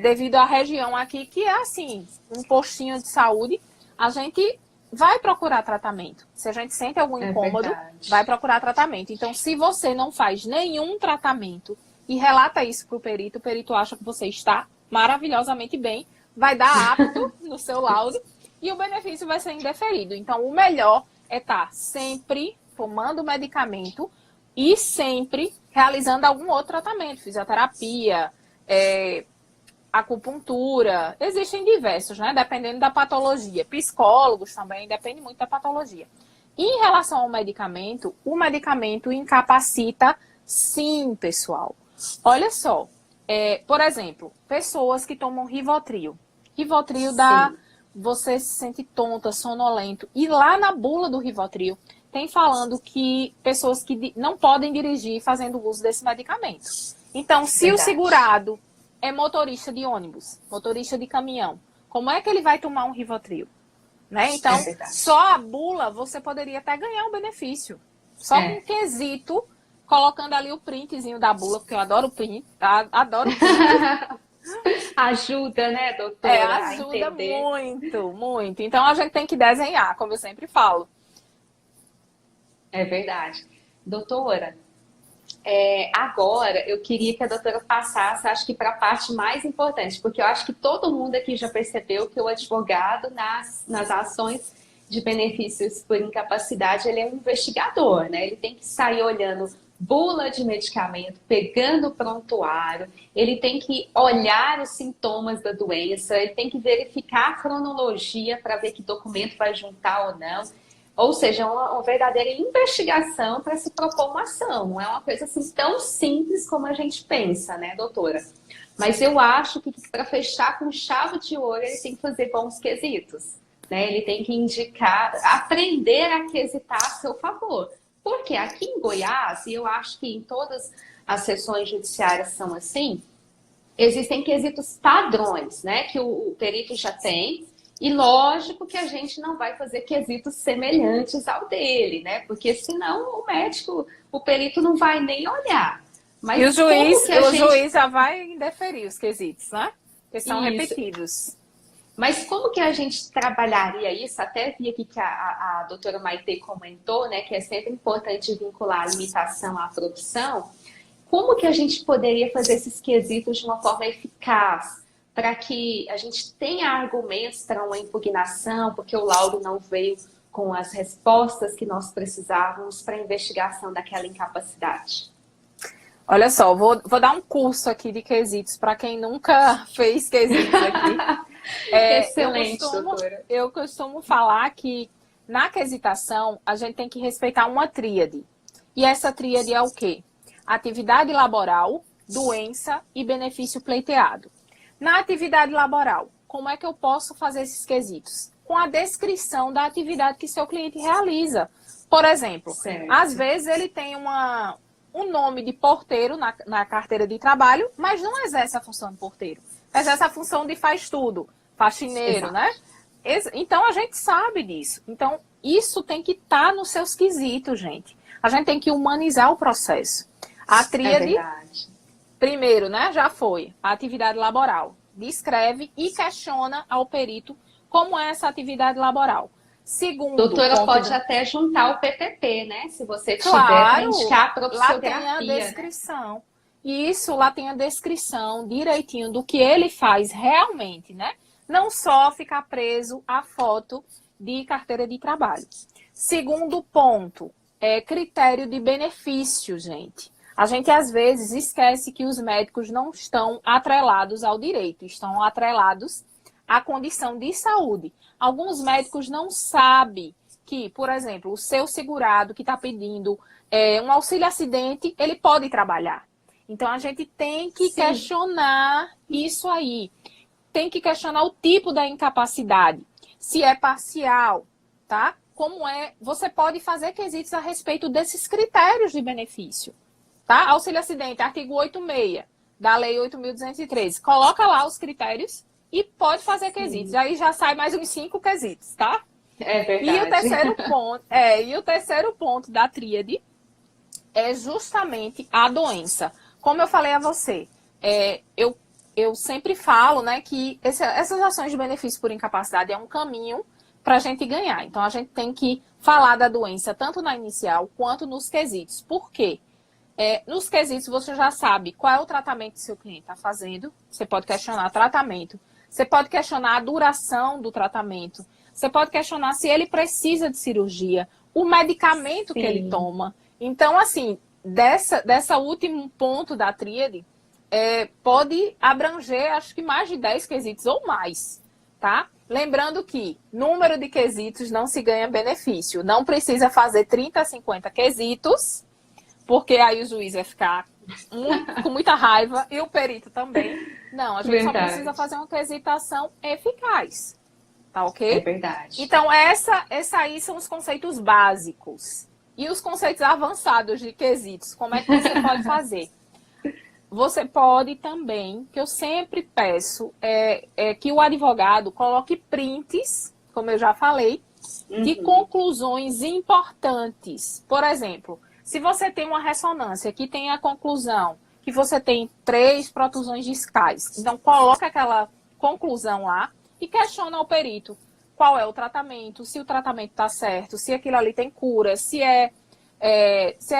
devido à região aqui, que é assim, um postinho de saúde, a gente vai procurar tratamento. Se a gente sente algum incômodo, vai procurar tratamento. Então, se você não faz nenhum tratamento e relata isso para o perito acha que você está maravilhosamente bem, vai dar apto no seu laudo e o benefício vai ser indeferido. Então, o melhor é estar sempre tomando medicamento e sempre realizando algum outro tratamento, fisioterapia, acupuntura, existem diversos, né? Dependendo da patologia. Psicólogos também, depende muito da patologia. E em relação ao medicamento, o medicamento incapacita sim, pessoal. Olha só, por exemplo, pessoas que tomam Rivotril. Rivotril dá, você se sente tonta, sonolento. E lá na bula do Rivotril, tem falando que pessoas que não podem dirigir fazendo uso desse medicamento. Então, se o segurado é motorista de ônibus, motorista de caminhão, como é que ele vai tomar um Rivotril? Né? Então, só a bula você poderia até ganhar um benefício. Só com um quesito, colocando ali o printzinho da bula, porque eu adoro print, adoro print. Ajuda, né, doutora? Ajuda muito, muito. Então, a gente tem que desenhar, como eu sempre falo. É verdade. Doutora, agora eu queria que a doutora passasse, acho que para a parte mais importante, porque eu acho que todo mundo aqui já percebeu que o advogado nas ações de benefícios por incapacidade, ele é um investigador, né? Ele tem que sair olhando bula de medicamento, pegando o prontuário, ele tem que olhar os sintomas da doença, ele tem que verificar a cronologia para ver que documento vai juntar ou não. Ou seja, uma verdadeira investigação para se propor uma ação. Não é uma coisa assim tão simples como a gente pensa, né, doutora? Mas eu acho que para fechar com chave de ouro, ele tem que fazer bons quesitos. Né? Ele tem que indicar, aprender a quesitar a seu favor. Porque aqui em Goiás, e eu acho que em todas as sessões judiciárias são assim, existem quesitos padrões, né? Que o perito já tem. E lógico que a gente não vai fazer quesitos semelhantes ao dele, né? Porque senão o médico, o perito não vai nem olhar. Mas e o juiz já vai indeferir os quesitos, né? Que são repetidos. Mas como que a gente trabalharia isso? Até vi aqui que a doutora Maitê comentou, né? Que é sempre importante vincular a limitação à produção. Como que a gente poderia fazer esses quesitos de uma forma eficaz? Para que a gente tenha argumentos para uma impugnação, porque o laudo não veio com as respostas que nós precisávamos para a investigação daquela incapacidade. Olha só, vou dar um curso aqui de quesitos para quem nunca fez quesitos aqui. Excelente, doutora. Eu costumo falar que na quesitação a gente tem que respeitar uma tríade. E essa tríade é o quê? Atividade laboral, doença e benefício pleiteado. Na atividade laboral, como é que eu posso fazer esses quesitos? Com a descrição da atividade que seu cliente realiza. Por exemplo, às vezes ele tem um nome de porteiro na carteira de trabalho, mas não exerce a função de porteiro. Exerce a função de faz tudo, faxineiro, né? Então, a gente sabe disso. Então, isso tem que estar nos seus quesitos, gente. A gente tem que humanizar o processo. A tríade... Primeiro, né, já foi a atividade laboral. Descreve e questiona ao perito como é essa atividade laboral. Segundo, doutora, pode até juntar o PPP, né? Se você tiver para indicar a propsiografia. Lá tem a descrição. Né? Isso, lá tem a descrição direitinho do que ele faz realmente, né? Não só ficar preso à foto de carteira de trabalho. Segundo ponto, critério de benefício, gente. A gente, às vezes, esquece que os médicos não estão atrelados ao direito, estão atrelados à condição de saúde. Alguns médicos não sabem que, por exemplo, o seu segurado que está pedindo um auxílio-acidente, ele pode trabalhar. Então, a gente tem que questionar isso aí. Tem que questionar o tipo da incapacidade. Se é parcial, tá? Como é? Você pode fazer quesitos a respeito desses critérios de benefício. Tá? Auxílio-acidente, artigo 86 da Lei 8.213. Coloca lá os critérios e pode fazer quesitos. Aí já sai mais uns 5 quesitos, tá? É verdade. E o terceiro ponto da tríade é justamente a doença. Como eu falei a você, eu sempre falo, né, que essas ações de benefício por incapacidade é um caminho para a gente ganhar. Então, a gente tem que falar da doença tanto na inicial quanto nos quesitos. Por quê? Nos quesitos, você já sabe qual é o tratamento que seu cliente está fazendo. Você pode questionar tratamento. Você pode questionar a duração do tratamento. Você pode questionar se ele precisa de cirurgia, o medicamento que ele toma. Então, assim, dessa último ponto da tríade, pode abranger, acho que mais de 10 quesitos ou mais, tá? Lembrando que número de quesitos não se ganha benefício. Não precisa fazer 30 a 50 quesitos, porque aí o juiz vai ficar com muita raiva e o perito também. Não, a gente só precisa fazer uma quesitação eficaz. Tá ok? É verdade. Então, essa aí são os conceitos básicos. E os conceitos avançados de quesitos, como é que você pode fazer? Você pode também, que eu sempre peço, que o advogado coloque prints, como eu já falei, de conclusões importantes. Por exemplo, se você tem uma ressonância que tem a conclusão que você tem 3 protusões discais, então coloca aquela conclusão lá e questiona ao perito qual é o tratamento, se o tratamento está certo, se aquilo ali tem cura, se é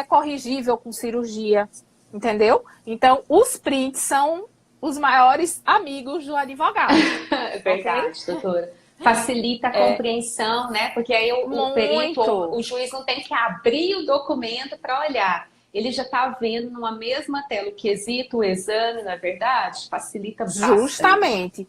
corrigível com cirurgia, entendeu? Então, os prints são os maiores amigos do advogado. É verdade, okay? Doutora. Facilita a compreensão, né? Porque aí o perito, o juiz não tem que abrir o documento para olhar. Ele já está vendo numa mesma tela o quesito, o exame, não é verdade? Facilita bastante. Justamente.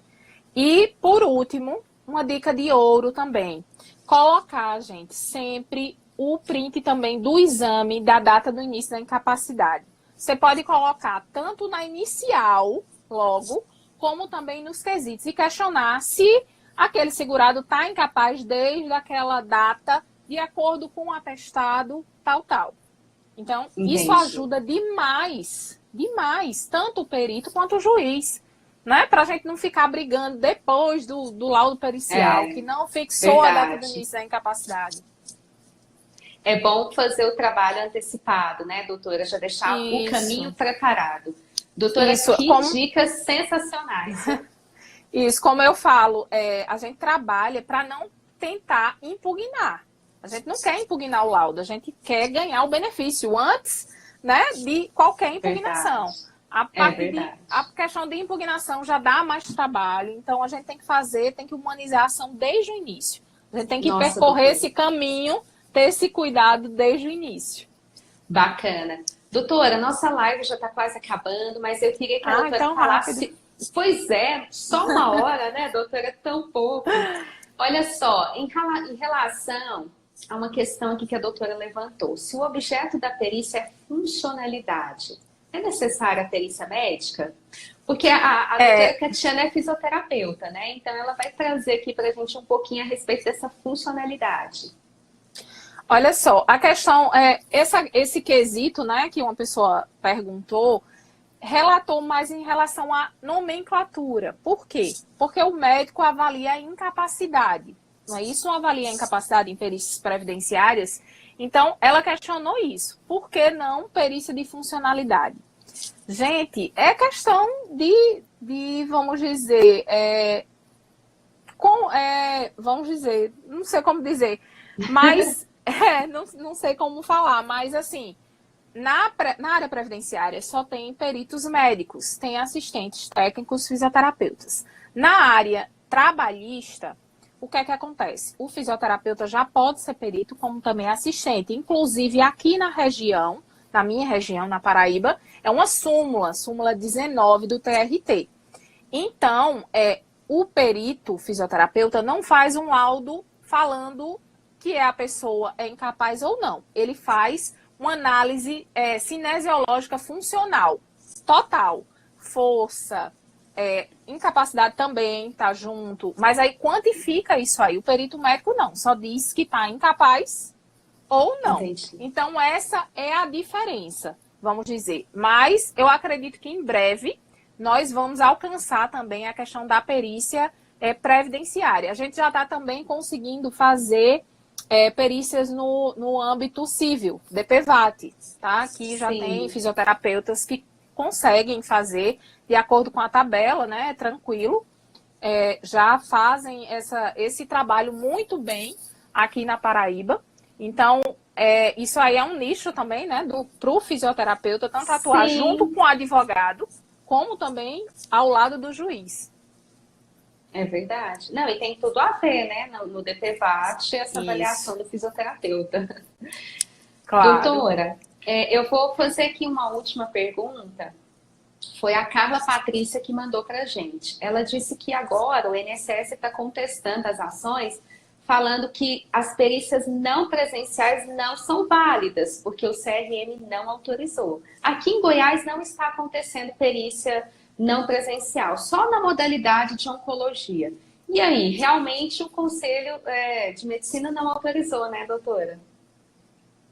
E, por último, uma dica de ouro também. Colocar, gente, sempre o print também do exame da data do início da incapacidade. Você pode colocar tanto na inicial, logo, como também nos quesitos. E questionar se aquele segurado está incapaz desde aquela data, de acordo com o atestado, tal. Então, isso ajuda demais, tanto o perito quanto o juiz, né? Para a gente não ficar brigando depois do laudo pericial, que não fixou a data do início da incapacidade. É bom fazer o trabalho antecipado, né, doutora? Já deixar o caminho preparado. Doutora, que dicas sensacionais. Isso, como eu falo, a gente trabalha para não tentar impugnar. A gente não quer impugnar o laudo, a gente quer ganhar o benefício antes, né, de qualquer impugnação. A questão de impugnação já dá mais trabalho, então a gente tem que humanizar a ação desde o início. A gente tem que percorrer esse caminho, ter esse cuidado desde o início. Bacana. Doutora, nossa live já está quase acabando, mas eu queria que a doutora falasse... Rápido. Pois é, só uma hora, né, doutora? Tão pouco. Olha só, em relação a uma questão aqui que a doutora levantou, se o objeto da perícia é funcionalidade, é necessária a perícia médica? Porque a doutora Catiana é fisioterapeuta, né? Então ela vai trazer aqui para a gente um pouquinho a respeito dessa funcionalidade. Olha só, a questão esse quesito, né, que uma pessoa perguntou, relatou mais em relação à nomenclatura. Por quê? Porque o médico avalia a incapacidade. Não é isso? Avalia a incapacidade em perícias previdenciárias. Então, ela questionou isso. Por que não perícia de funcionalidade? Gente, é questão de vamos dizer, vamos dizer, não sei como dizer, mas, não sei como falar, mas assim, na área previdenciária só tem peritos médicos, tem assistentes técnicos, fisioterapeutas. Na área trabalhista, o que é que acontece? O fisioterapeuta já pode ser perito, como também assistente. Inclusive, aqui na região, na minha região, na Paraíba, é uma súmula 19 do TRT. Então, o perito fisioterapeuta não faz um laudo falando que a pessoa é incapaz ou não. Ele faz uma análise cinesiológica funcional, total, força, incapacidade também tá junto, mas aí quantifica isso aí. O perito médico não, só diz que tá incapaz ou não. Entendi. Então essa é a diferença, vamos dizer. Mas eu acredito que em breve nós vamos alcançar também a questão da perícia previdenciária. A gente já está também conseguindo fazer perícias no âmbito civil, DPVAT, tá? Aqui já tem fisioterapeutas que conseguem fazer de acordo com a tabela, né? Tranquilo. já fazem esse trabalho muito bem aqui na Paraíba. Então, isso aí é um nicho também, né, para o fisioterapeuta, tanto atuar Sim. junto com o advogado, como também ao lado do juiz. É verdade. Não, e tem tudo a ver, né, no DPVAT, essa avaliação do fisioterapeuta. Claro. Doutora, eu vou fazer aqui uma última pergunta. Foi a Carla Patrícia que mandou para a gente. Ela disse que agora o INSS está contestando as ações, falando que as perícias não presenciais não são válidas, porque o CRM não autorizou. Aqui em Goiás não está acontecendo perícia não presencial, só na modalidade de oncologia. E aí, realmente o Conselho de Medicina não autorizou, né, doutora?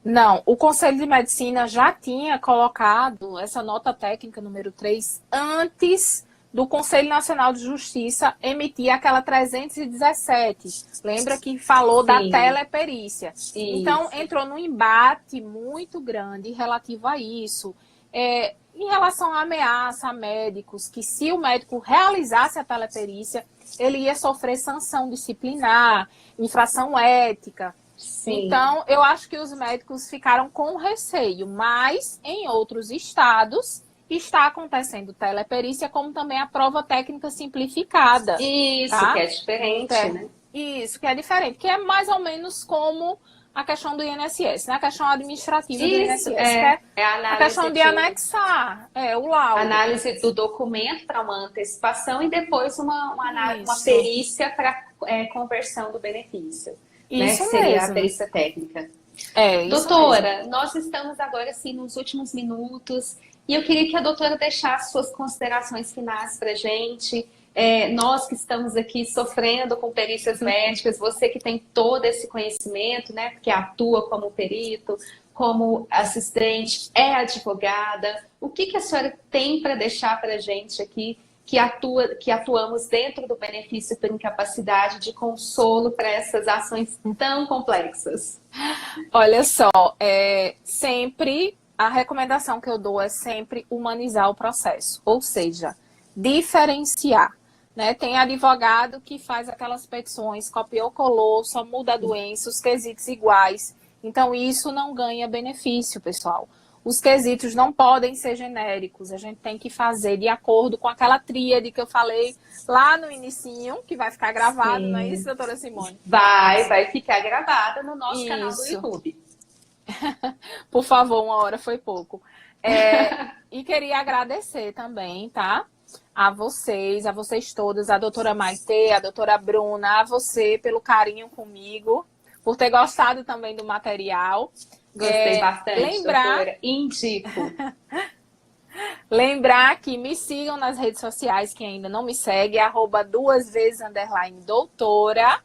Não, o Conselho de Medicina já tinha colocado essa nota técnica número 3 antes do Conselho Nacional de Justiça emitir aquela 317. Lembra que falou da teleperícia. Isso. Então, entrou num embate muito grande relativo a isso. Em relação à ameaça a médicos, que se o médico realizasse a teleperícia, ele ia sofrer sanção disciplinar, infração ética. Sim. Então, eu acho que os médicos ficaram com receio, mas em outros estados está acontecendo teleperícia, como também a prova técnica simplificada. Isso, tá? que é diferente, né? Isso, que é diferente, que é mais ou menos como a questão do INSS, né? A questão administrativa do INSS, que é a questão de anexar o laudo. Análise do documento para uma antecipação e depois uma perícia para conversão do benefício. Isso que seria mesmo. A perícia técnica. Doutora, nós estamos agora assim nos últimos minutos e eu queria que a doutora deixasse suas considerações finais para a gente. Nós que estamos aqui sofrendo com perícias médicas, você que tem todo esse conhecimento, né, porque atua como perito, como assistente, é advogada, o que a senhora tem para deixar para a gente aqui que atuamos dentro do benefício por incapacidade de consolo para essas ações tão complexas? Olha só, sempre a recomendação que eu dou é sempre humanizar o processo, ou seja, diferenciar. Né? Tem advogado que faz aquelas petições, copiou, colou, só muda a doença, os quesitos iguais. Então, isso não ganha benefício, pessoal. Os quesitos não podem ser genéricos, a gente tem que fazer de acordo com aquela tríade que eu falei lá no inicinho, que vai ficar gravado, Sim. Não é isso, doutora Simone? Vai ficar gravada no nosso canal do YouTube. Por favor, 1 hora foi pouco. E queria agradecer também, tá? A vocês todas, a doutora Maitê, a doutora Bruna, a você pelo carinho comigo, por ter gostado também do material. Gostei bastante, doutora. Indico. Lembrar que me sigam nas redes sociais, quem ainda não me segue, @2vezes_doutora,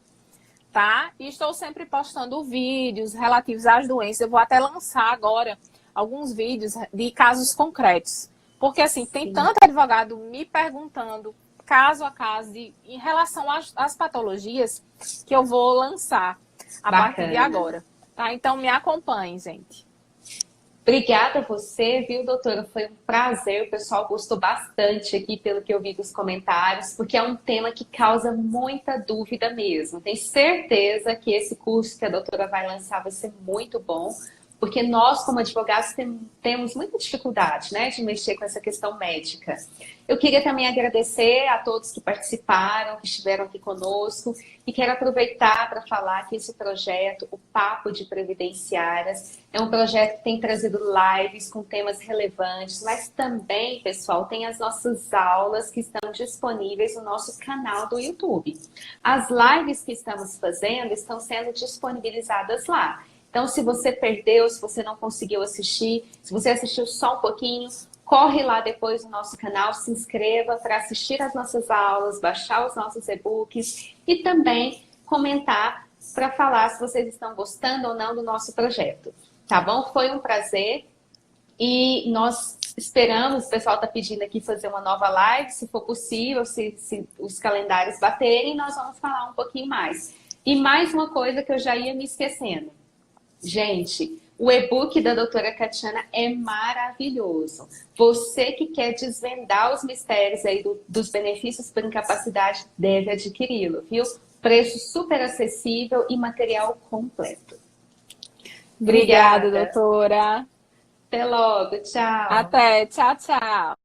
tá? E estou sempre postando vídeos relativos às doenças. Eu vou até lançar agora alguns vídeos de casos concretos. Porque, assim, tem tanto advogado me perguntando, caso a caso, em relação às patologias, que eu vou lançar a partir de agora. Tá? Então, me acompanhem, gente. Obrigada a você, viu, doutora? Foi um prazer. O pessoal gostou bastante aqui, pelo que eu vi dos comentários, porque é um tema que causa muita dúvida mesmo. Tenho certeza que esse curso que a doutora vai lançar vai ser muito bom, porque nós, como advogados, temos muita dificuldade, né, de mexer com essa questão médica. Eu queria também agradecer a todos que participaram, que estiveram aqui conosco, e quero aproveitar para falar que esse projeto, o Papo de Previdenciárias, é um projeto que tem trazido lives com temas relevantes, mas também, pessoal, tem as nossas aulas que estão disponíveis no nosso canal do YouTube. As lives que estamos fazendo estão sendo disponibilizadas lá. Então, se você perdeu, se você não conseguiu assistir, se você assistiu só um pouquinho, corre lá depois no nosso canal, se inscreva para assistir as nossas aulas, baixar os nossos e-books e também comentar para falar se vocês estão gostando ou não do nosso projeto. Tá bom? Foi um prazer e nós esperamos, o pessoal está pedindo aqui fazer uma nova live, se for possível, se os calendários baterem, nós vamos falar um pouquinho mais. E mais uma coisa que eu já ia me esquecendo. Gente, O e-book da doutora Catiana é maravilhoso. Você que quer desvendar os mistérios aí dos benefícios por incapacidade deve adquiri-lo, viu? Preço super acessível e material completo. Obrigada, Obrigada. doutora. Até logo. Tchau. Até. Tchau, tchau.